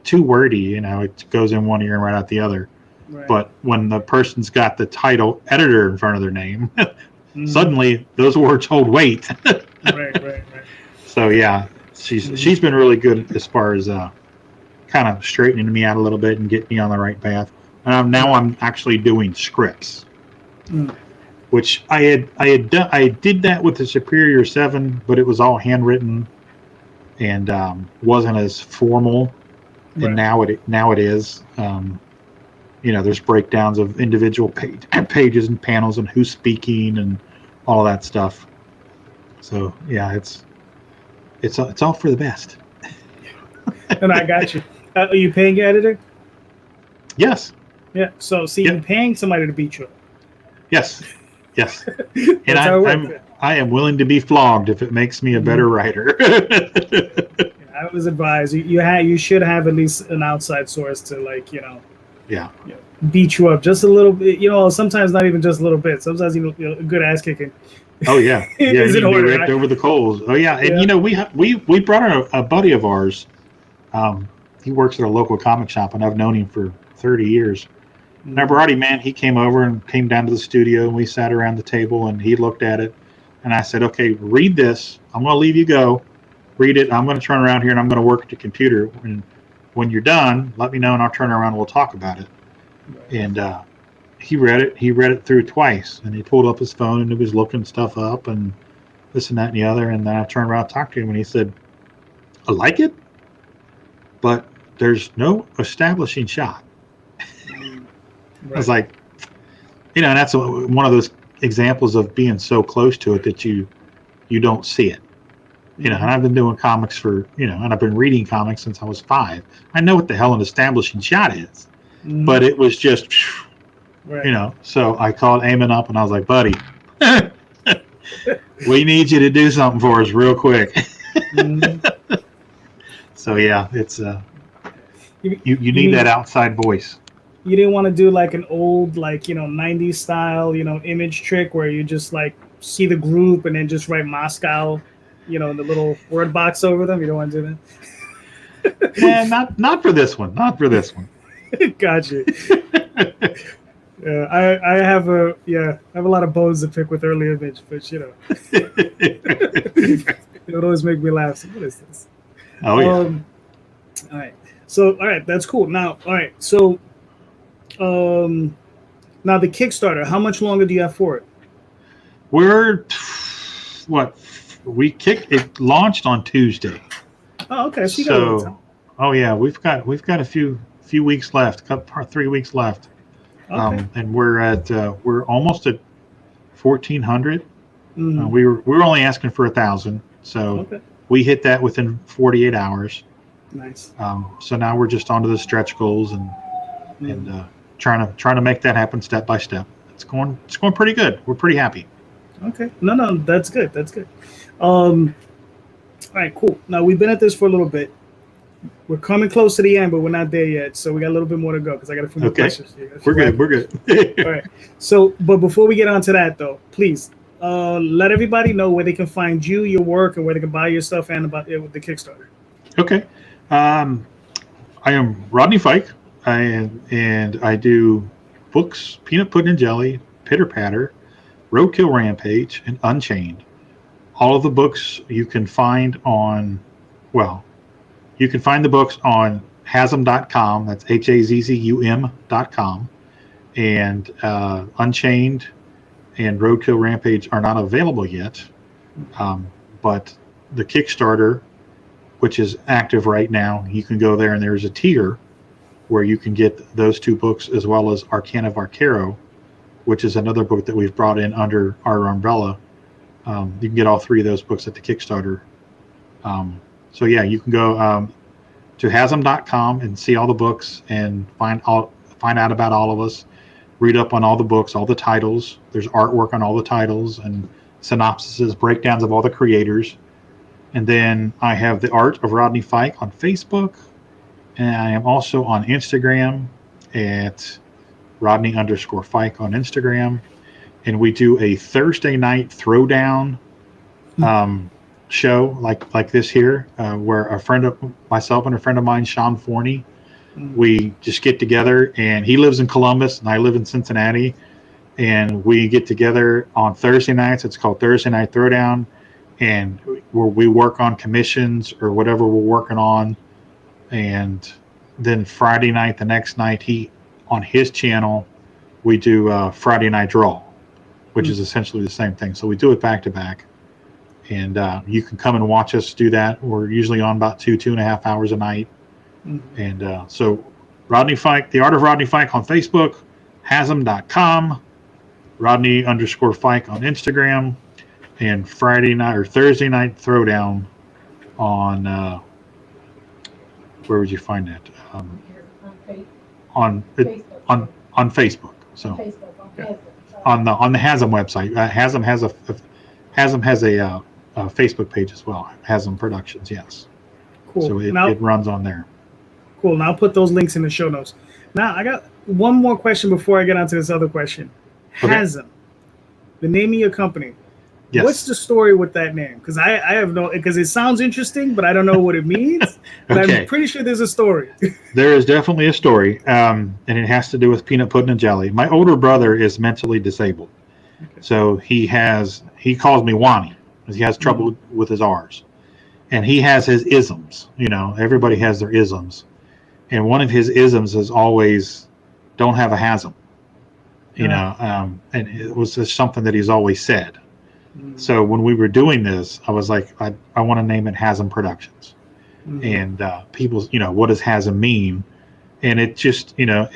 too wordy. It goes in one ear and right out the other. Right. But when the person's got the title editor in front of their name, suddenly those words hold weight. Right. So yeah, she's been really good as far as kind of straightening me out a little bit and getting me on the right path. Now I'm actually doing scripts, which I did that with the Superior 7, but it was all handwritten and wasn't as formal. Right. And now it is. There's breakdowns of individual pages and panels and who's speaking and all that stuff. So yeah, it's all for the best. And I got you. Are you paying your editor? Yes. Yeah. So you're paying somebody to beat you up. Yes. And I am willing to be flogged if it makes me a better writer. I was advised you should have at least an outside source to Yeah. beat you up just a little bit. Sometimes not even just a little bit. Sometimes a good ass kicking. Oh yeah. Yeah. Is You in can be order, raked right? over the coals. Oh yeah. And Yeah. we brought a buddy of ours. He works at a local comic shop, and I've known him for 30 years. And I brought him, man. He came over and came down to the studio, and we sat around the table, and he looked at it. And I said, okay, read this. I'm going to leave you go. Read it. I'm going to turn around here, and I'm going to work at the computer. And when you're done, let me know, and I'll turn around and we'll talk about it. And he read it. He read it through twice, and he pulled up his phone, and he was looking stuff up and this and that and the other. And then I turned around and talked to him, and he said, I like it, but there's no establishing shot. I was like, and that's one of those examples of being so close to it that you don't see it. And I've been doing comics for, and I've been reading comics since I was 5. I know what the hell an establishing shot is, but it was just, so I called Eamon up and I was like, buddy, we need you to do something for us real quick. So yeah, it's, you need that outside voice. You didn't want to do like an old, 90s style, image trick where you just see the group and then just write Moscow, in the little word box over them. You don't want to do that? Yeah, not for this one. Not for this one. Gotcha. Yeah, I have a lot of bones to pick with early image, but it would always make me laugh. So what is this? Oh yeah. All right. So all right, that's cool. Now, all right. So now the Kickstarter, how much longer do you have for it? We're it launched on Tuesday. Oh, okay. So you got a little time. Oh yeah, we've got a few weeks left, 3 weeks left. Okay. And we're almost at 1,400. Mm-hmm. We were only asking for 1,000, so we hit that within 48 hours. Nice. So now we're just onto the stretch goals and trying to make that happen step by step. It's going pretty good. We're pretty happy. Okay. No, that's good. That's good. All right, cool. Now we've been at this for a little bit. We're coming close to the end, but we're not there yet. So we got a little bit more to go because I got a few more questions. We're good. All right. So, but before we get on to that, though, please let everybody know where they can find you, your work, and where they can buy your stuff and about it with the Kickstarter. Okay. I am Rodney Fyke, and I do books, Peanut Pudding and Jelly, Pitter Patter, Roadkill Rampage, and Unchained. All of the books you can find you can find the books on Hazm.com. That's HAZZUM.com. And Unchained and Roadkill Rampage are not available yet. But the Kickstarter, which is active right now, you can go there and there's a tier where you can get those 2 books as well as Arcana of Arcaro, which is another book that we've brought in under our umbrella. You can get all 3 of those books at the Kickstarter. So yeah, you can go to Hazm.com and see all the books and find out about all of us. Read up on all the books, all the titles. There's artwork on all the titles and synopsises, breakdowns of all the creators. And then I have the art of Rodney Fyke on Facebook, and I am also on Instagram at Rodney_Fyke on Instagram. And we do a Thursday night throwdown show like this here, where myself and a friend of mine, Sean Forney, we just get together, and he lives in Columbus and I live in Cincinnati, and we get together on Thursday nights. It's called Thursday Night Throwdown, and we work on commissions or whatever we're working on. And then Friday night, the next night, on his channel, we do Friday Night Draw, which is essentially the same thing. So we do it back to back. And you can come and watch us do that. We're usually on about 2.5 hours a night. And so Rodney Fyke, The Art of Rodney Fyke on Facebook, Hazm.com, Rodney_Fyke on Instagram, and Friday night or Thursday Night Throwdown on where would you find that? On Facebook. So on the Hazm website. Hazm has Hasm has a Facebook page as well. Hasm Productions, yes. Cool. So now, it runs on there. cool. Now I'll put those links in the show notes. Now I got one more question before I get onto this other question. Okay. Hasm, the name of your company. Yes. What's the story with that name? Because I have no, because it sounds interesting, but I don't know what it means. But Okay. I'm pretty sure there's a story. There is definitely a story, and it has to do with peanut pudding and jelly. My older brother is mentally disabled, so he calls me Wani because he has trouble with his R's, and he has his isms. You know, everybody has their isms, and one of his isms is always, "Don't have a hasm." You know, and it was just something that he's always said. So when we were doing this, I was like, I want to name it Hasm Productions. And people, you know, what does Hasm mean? And it just, you know,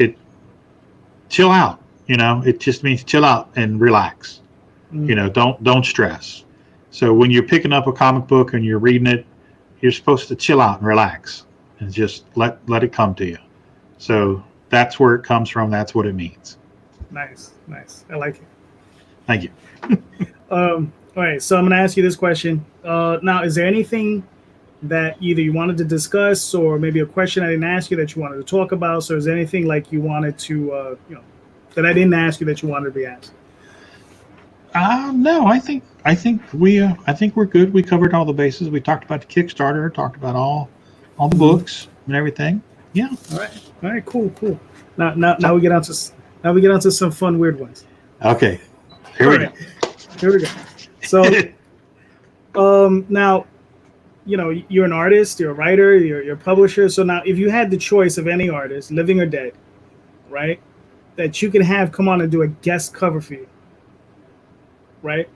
chill out. You know, it just means chill out and relax. You know, don't stress. So when you're picking up a comic book and you're reading it, you're supposed to chill out and relax and just let it come to you. So that's where it comes from. That's what it means. Nice. I like it. Thank you. All right, so I'm going to ask you this question. Now, is there anything that either you wanted to discuss or maybe a question I didn't ask you that you wanted to talk about? So is there anything like you wanted to, that I didn't ask you that you wanted to be asked? No, I think we're good. We covered all the bases. We talked about the Kickstarter, talked about all the books and everything. Yeah. All right, cool. Now we get onto some fun weird ones. Okay. Here we go. So, now, you know, you're an artist, you're a writer, you're a publisher. So now, if you had the choice of any artist, living or dead, right, that you can have come on and do a guest cover for you, right?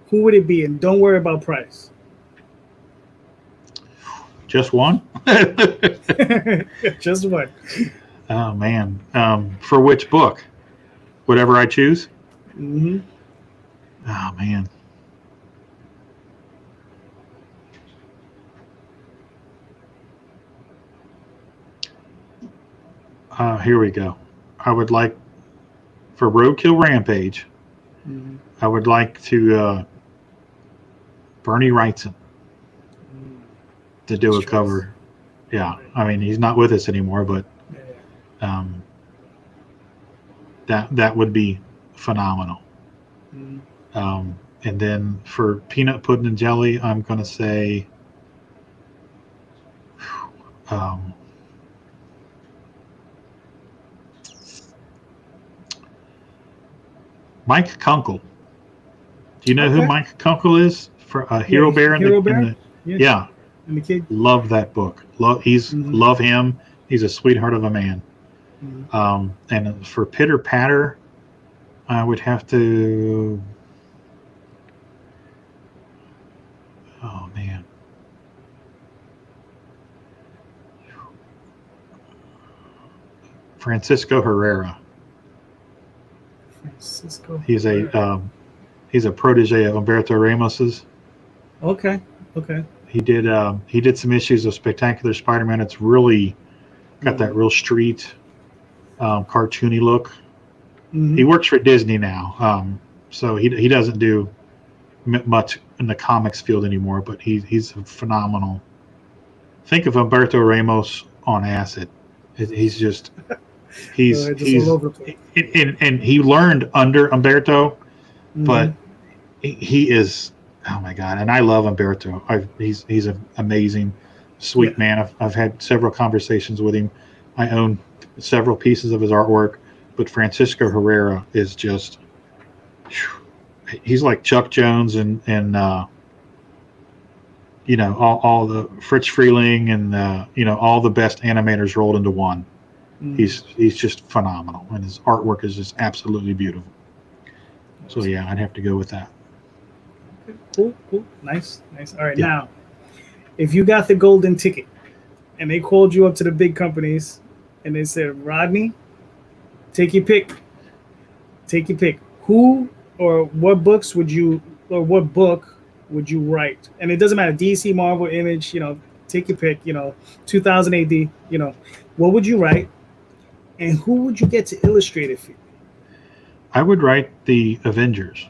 Who would it be? And don't worry about price. Just one? Just one. Oh man. For which book? Whatever I choose? Mm-hmm. Oh man. Here we go. I would like, for Roadkill Rampage, I would like to Bernie Wrightson to do a cover. Yeah, I mean he's not with us anymore, but that would be phenomenal. And then for peanut pudding and jelly, I'm going to say Mike Kunkel. Do you know who Mike Kunkel is? For Hero Bear? Yeah. And the kid? Love that book. Love him. He's a sweetheart of a man. And for Pitter Patter, I would have to. Oh man. Francisco Herrera. He's a protege of Humberto Ramos's. Okay. He did some issues of Spectacular Spider-Man. It's really got that real street, cartoony look. He works for Disney now, so he doesn't do much in the comics field anymore. But he's phenomenal. Think of Humberto Ramos on acid. He's just he's all over the place. And he learned under Humberto, but he is, oh my God! And I love Humberto. He's an amazing, sweet man. I've had several conversations with him. I own several pieces of his artwork, but Francisco Herrera is just, he's like Chuck Jones and you know, all the Fritz Freeling and you know, all the best animators rolled into one. He's just phenomenal, and his artwork is just absolutely beautiful. So yeah, I'd have to go with that. Cool, nice. All right, now, if you got the golden ticket, and they called you up to the big companies, and they said, Rodney, take your pick. Who or what books would you, or what book would you write? And it doesn't matter, DC, Marvel, Image, you know, take your pick, you know, 2000 AD, you know, what would you write? And who would you get to illustrate it for you? I would write the Avengers.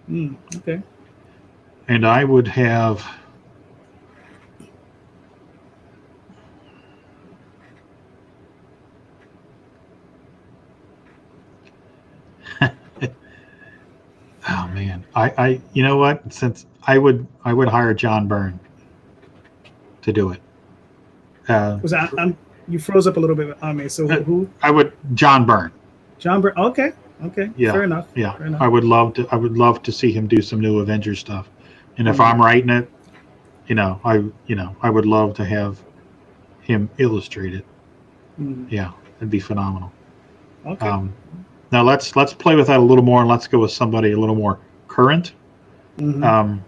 Okay. And I would have. Oh man, you know what? Since I would hire John Byrne to do it. You froze up a little bit on me. So who? I would John Byrne. John Byrne. Okay. Yeah. Fair enough. Yeah. Fair enough. I would love to see him do some new Avengers stuff. And if Mm-hmm. I'm writing it, I would love to have him illustrate it. Mm-hmm. Yeah, it'd be phenomenal. Okay. Now let's play with that a little more, and let's go with somebody a little more current. Mm-hmm.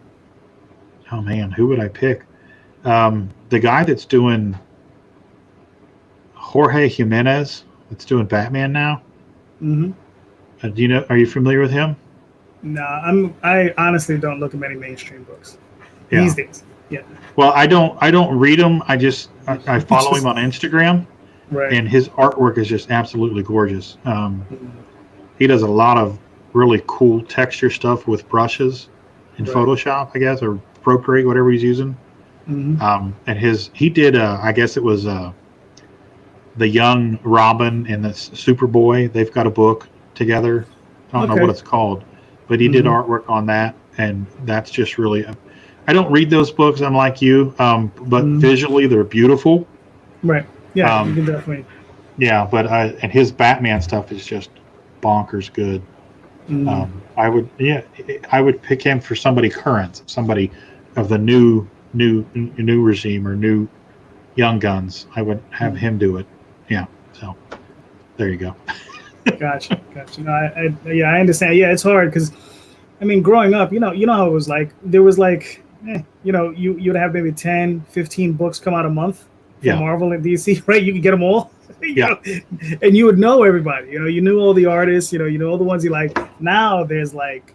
Oh man, who would I pick? The guy that's doing Jorge Jimenez, that's doing Batman now. Mm-hmm. Do you know? Are you familiar with him? Nah, I honestly don't look at many mainstream books Yeah. these days. Yeah. Well, I don't read him. I follow him on Instagram, Right. and his artwork is just absolutely gorgeous. Mm-hmm. He does a lot of really cool texture stuff with brushes in Right. Photoshop, I guess, or Procreate, whatever he's using. Mm-hmm. And he did, I guess it was the Young Robin and the Superboy. They've got a book together. I don't know what it's called, but he did artwork on that, and that's just really. I don't read those books. I'm like you, but visually they're beautiful. Right. Yeah, you can definitely. Yeah, but and his Batman stuff is just bonkers good. I would pick him for somebody current, somebody of the new regime or new young guns. I would have him do it. Yeah. So there you go. Gotcha. No, I understand. Yeah, it's hard because, I mean, growing up, you know how it was like. There was like, you'd have maybe 10, 15 books come out a month from Marvel and DC, right? You could get them all. And you would know everybody. You knew all the artists. You know all the ones you like. Now there's like,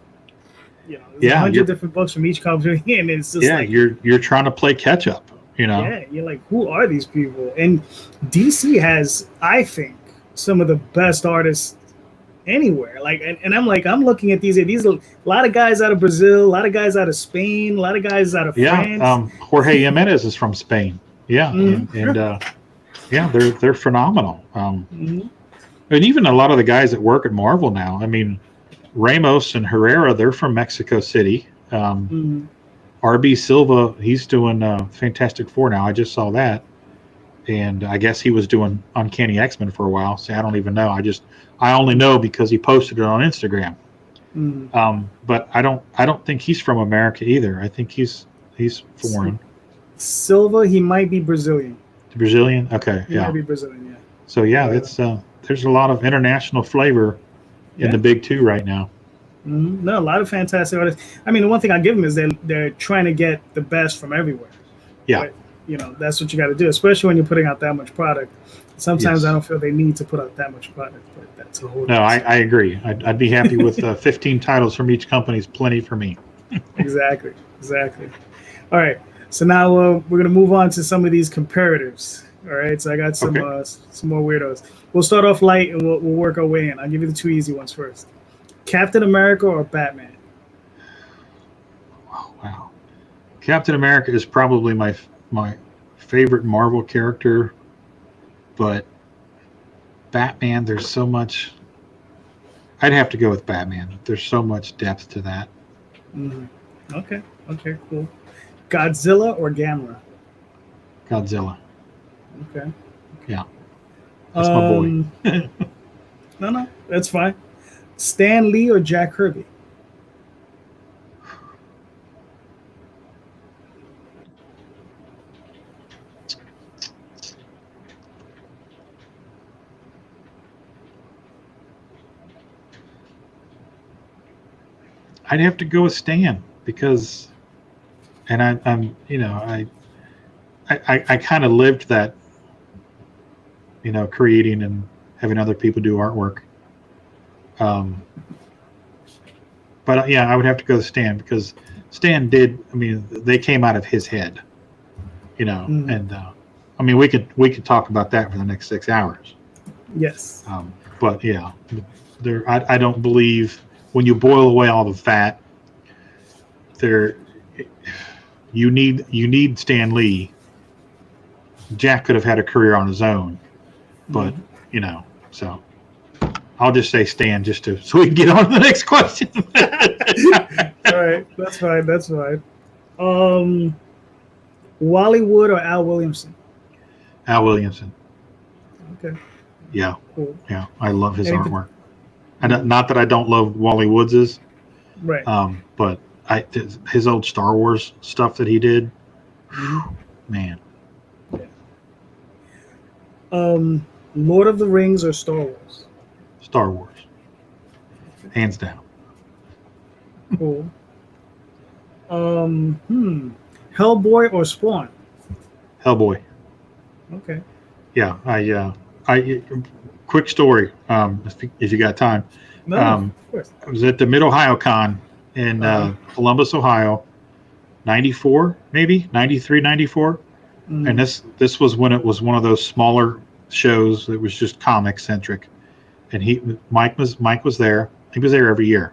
there's 100 different books from each company, and it's just like you're trying to play catch up. Yeah, you're like, who are these people? And DC has, I think, some of the best artists anywhere. Like, and I'm looking at these a lot of guys out of Brazil, a lot of guys out of Spain, a lot of guys out of France. Jorge Jimenez is from Spain. Yeah, and they're phenomenal. And even a lot of the guys that work at Marvel now. I mean, Ramos and Herrera, they're from Mexico City. RB Silva, he's doing Fantastic Four now. I just saw that, and I guess he was doing Uncanny X-Men for a while. So I don't even know. I only know because he posted it on Instagram. But I don't think he's from America either. I think he's foreign. Silva, he might be Brazilian. Brazilian? Okay, He might be Brazilian, yeah. So it's there's a lot of international flavor in the big two right now. No, a lot of fantastic artists. I mean, the one thing I give them is they're trying to get the best from everywhere. Yeah. But, that's what you got to do, especially when you're putting out that much product. Sometimes I don't feel they need to put out that much product, but that's a whole. No, I agree. I'd be happy with 15 titles from each company is plenty for me. Exactly. All right. So now we're going to move on to some of these comparatives. All right. So I got some more weirdos. We'll start off light and we'll work our way in. I'll give you the two easy ones first. Captain America or Batman? Oh, wow. Captain America is probably my favorite Marvel character, but Batman, there's so much. I'd have to go with Batman. There's so much depth to that. Okay, cool. Godzilla or Gamera? Godzilla. Okay. Yeah. That's my boy. No, that's fine. Stan Lee or Jack Kirby? I'd have to go with Stan because, and I kind of lived that, creating and having other people do artwork. But I would have to go with Stan because Stan did. I mean, they came out of his head, and I mean, we could talk about that for the next 6 hours. Yes. But I don't believe when you boil away all the fat, you need Stan Lee. Jack could have had a career on his own, but so I'll just say Stan so we can get on to the next question. All right, that's fine. That's fine. Wally Wood or Al Williamson? Al Williamson. Okay. Yeah. Cool. Yeah. I love his artwork. Not that I don't love Wally Woods's. Right. But his old Star Wars stuff that he did, man. Lord of the Rings or Star Wars? Star Wars. Hands down. Cool. Hellboy or Swan? Hellboy. Okay. Yeah. I quick story. If you got time. No, of course. I was at the Mid Ohio Con in Columbus, Ohio, 94, maybe 93, 94. And this was when it was one of those smaller shows that was just comic centric. And Mike was there. He was there every year.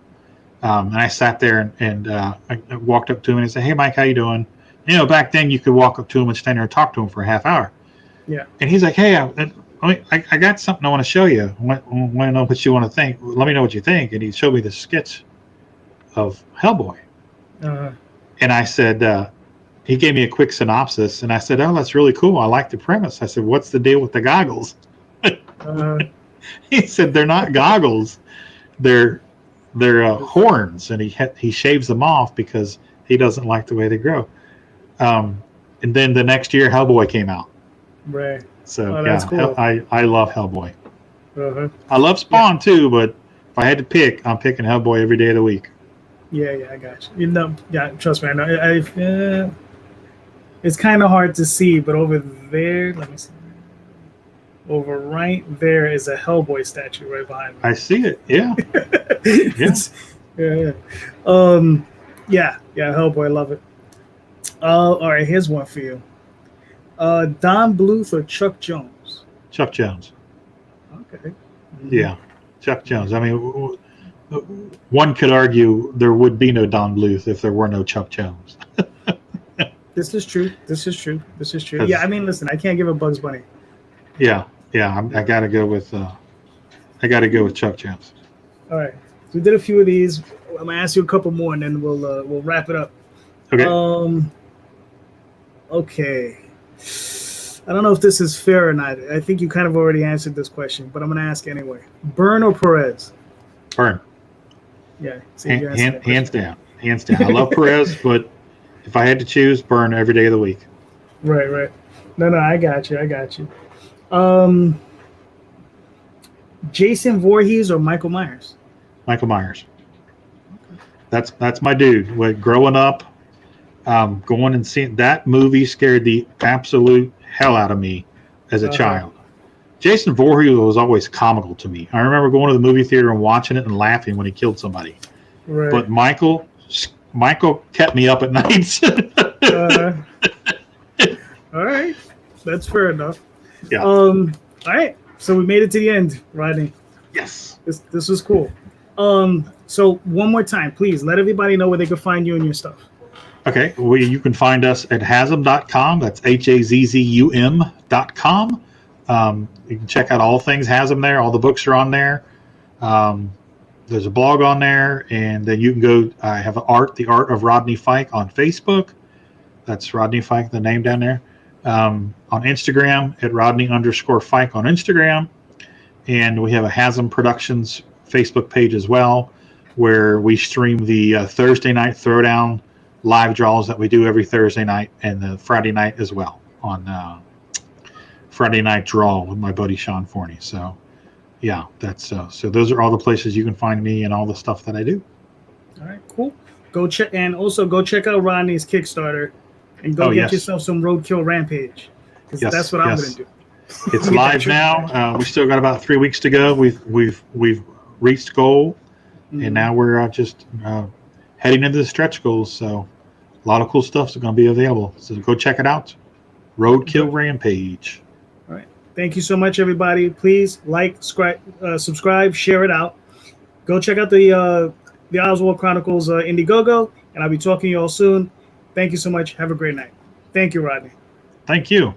And I sat there and I walked up to him and I said, "Hey, Mike, how you doing?" Back then you could walk up to him and stand there and talk to him for a half hour. Yeah. And he's like, "Hey, I got something I want to show you. I want to know what you want to think. Let me know what you think." And he showed me the sketch of Hellboy. And I said, he gave me a quick synopsis, and I said, "Oh, that's really cool. I like the premise." I said, "What's the deal with the goggles?" He said, "They're not goggles. They're horns," and he shaves them off because he doesn't like the way they grow. And then the next year, Hellboy came out. Right. So that's cool. I love Hellboy. I love Spawn too, but if I had to pick, I'm picking Hellboy every day of the week. Yeah, I got you. Trust me, I know. It's kind of hard to see, but over there, let me see. Over right there is a Hellboy statue right behind me. I see it. Yeah. Yeah. Hellboy, love it. All right, here's one for you. Don Bluth or Chuck Jones? Chuck Jones. Okay. Yeah, Chuck Jones. I mean, one could argue there would be no Don Bluth if there were no Chuck Jones. This is true. Yeah, I mean, listen, I can't give a Bugs Bunny. Yeah. I gotta go with Chuck Jones. All right, so we did a few of these. I'm gonna ask you a couple more, and then we'll wrap it up. Okay. Okay. I don't know if this is fair or not. I think you kind of already answered this question, but I'm gonna ask anyway. Byrne or Perez? Byrne. Yeah. Hands down. I love Perez, but if I had to choose, Byrne every day of the week. Right. No, I got you. Jason Voorhees or Michael Myers? Michael Myers. That's my dude. Growing up, going and seeing that movie scared the absolute hell out of me as a child. Jason Voorhees was always comical to me. I remember going to the movie theater and watching it and laughing when he killed somebody. Right. But Michael kept me up at night. All right, that's fair enough. Yeah. All right, so we made it to the end, Rodney. Yes. This was cool. So one more time, please let everybody know where they can find you and your stuff. Okay, you can find us at Hazzum.com. That's HAZZUM.com. You can check out all things Hazzum there. All the books are on there. There's a blog on there, and then you can go. I have the art of Rodney Fyke on Facebook. That's Rodney Fyke, the name down there. On Instagram at Rodney_Fyke on Instagram, and we have a Hazzum Productions Facebook page as well, where we stream the Thursday night throwdown live draws that we do every Thursday night, and the Friday night as well on Friday Night Draw with my buddy Sean Forney. So yeah, that's so those are all the places you can find me and all the stuff that I do. All right, cool. Go check out Rodney's Kickstarter and go get yourself some Roadkill Rampage, because that's what I'm going to do. It's live now. We still got about 3 weeks to go. We've reached goal, and now we're just heading into the stretch goals. So a lot of cool stuff is going to be available. So go check it out. Roadkill Rampage. All right. Thank you so much, everybody. Please like, subscribe, share it out. Go check out the Oswald Chronicles Indiegogo, and I'll be talking to you all soon. Thank you so much. Have a great night. Thank you, Rodney. Thank you.